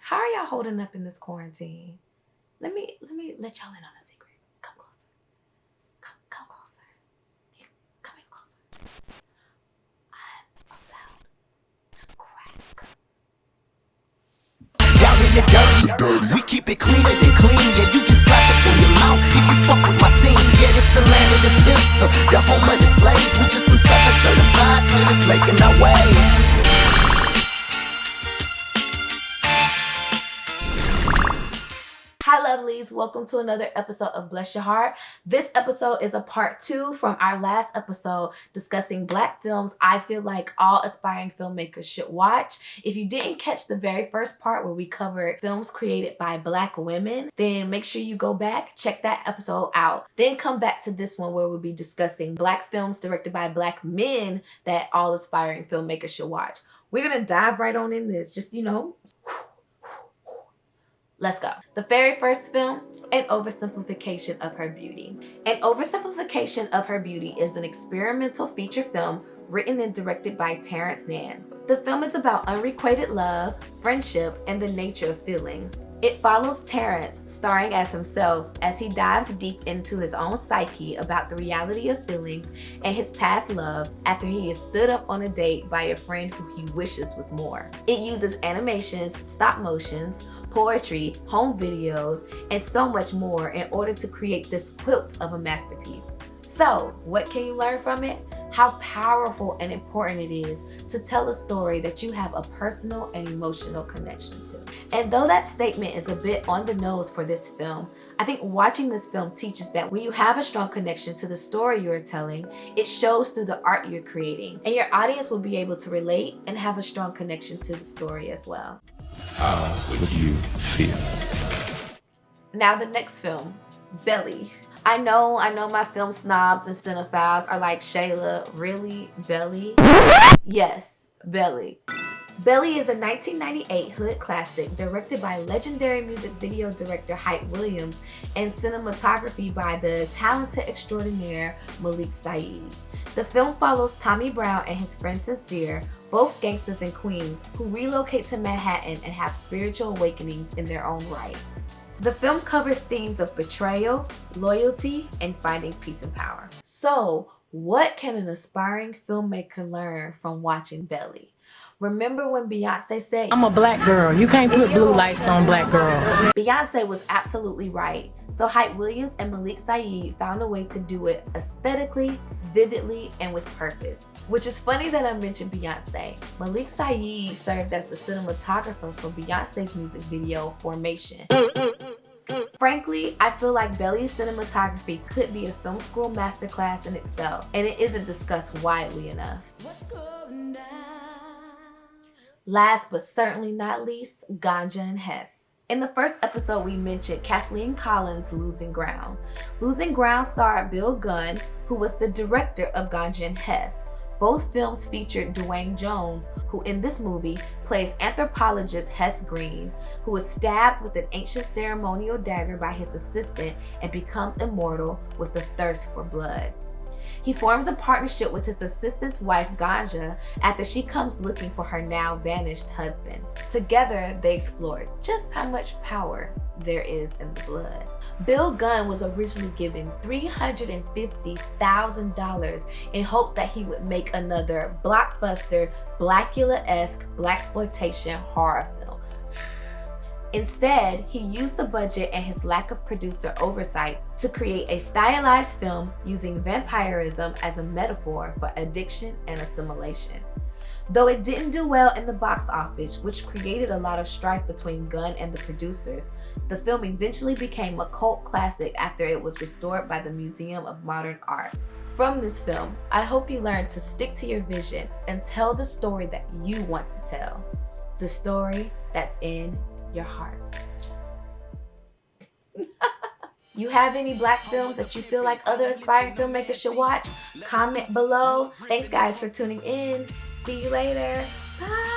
How are y'all holding up in this quarantine? Let me let y'all in on a secret. Come closer. Come closer. Here, come in closer. I'm about to crack. Down in the dirty, we keep it cleaner than clean. Yeah, you can slap it in your mouth if you fuck with my team. Yeah, this the land of the pimps, the home of the slaves. We just some Southern certified spinners making our way. Hi lovelies, welcome to another episode of Bless Your Heart. This episode is a part 2 from our last episode discussing Black films I feel like all aspiring filmmakers should watch. If you didn't catch the very first part where we covered films created by Black women, then make sure you go back, check that episode out. Then come back to this one where we'll be discussing Black films directed by Black men that all aspiring filmmakers should watch. We're gonna dive right on in this, just let's go. The very first film, An Oversimplification of Her Beauty. An Oversimplification of Her Beauty is an experimental feature film written and directed by Terrence Nance. The film is about unrequited love, friendship, and the nature of feelings. It follows Terrence, starring as himself, as he dives deep into his own psyche about the reality of feelings and his past loves after he is stood up on a date by a friend who he wishes was more. It uses animations, stop motions, poetry, home videos, and so much more in order to create this quilt of a masterpiece. So, what can you learn from it? How powerful and important it is to tell a story that you have a personal and emotional connection to. And though that statement is a bit on the nose for this film, I think watching this film teaches that when you have a strong connection to the story you are telling, it shows through the art you're creating, and your audience will be able to relate and have a strong connection to the story as well. How would you feel? Now the next film, Belly. I know my film snobs and cinephiles are like, Shayla, really? Belly? Yes, Belly. Belly is a 1998 hood classic directed by legendary music video director Hype Williams and cinematography by the talented extraordinaire Malik Saeed. The film follows Tommy Brown and his friend Sincere, both gangsters in Queens, who relocate to Manhattan and have spiritual awakenings in their own right. The film covers themes of betrayal, loyalty, and finding peace and power. So, what can an aspiring filmmaker learn from watching Belly? Remember when Beyonce said, I'm a black girl. You can't put blue lights on black girls. Beyonce was absolutely right. So Hype Williams and Malik Saeed found a way to do it aesthetically, vividly, and with purpose. Which is funny that I mentioned Beyonce. Malik Saeed served as the cinematographer for Beyonce's music video, Formation. Frankly, I feel like Belly's cinematography could be a film school masterclass in itself, and it isn't discussed widely enough. Last but certainly not least, Ganja and Hesse. In the first episode, we mentioned Kathleen Collins' Losing Ground. Losing Ground starred Bill Gunn, who was the director of Ganja and Hesse. Both films featured Dwayne Jones, who in this movie plays anthropologist Hess Green, who is stabbed with an ancient ceremonial dagger by his assistant and becomes immortal with a thirst for blood. He forms a partnership with his assistant's wife Ganja after she comes looking for her now vanished husband. Together, they explore just how much power there is in the blood. Bill Gunn was originally given $350,000 in hopes that he would make another blockbuster, Blackula-esque blaxploitation horror film. Instead, he used the budget and his lack of producer oversight to create a stylized film using vampirism as a metaphor for addiction and assimilation. Though it didn't do well in the box office, which created a lot of strife between Gunn and the producers, the film eventually became a cult classic after it was restored by the Museum of Modern Art. From this film, I hope you learn to stick to your vision and tell the story that you want to tell. The story that's in your heart. You have any Black films that you feel like other aspiring filmmakers should watch? Comment below. Thanks guys for tuning in. See you later. Bye.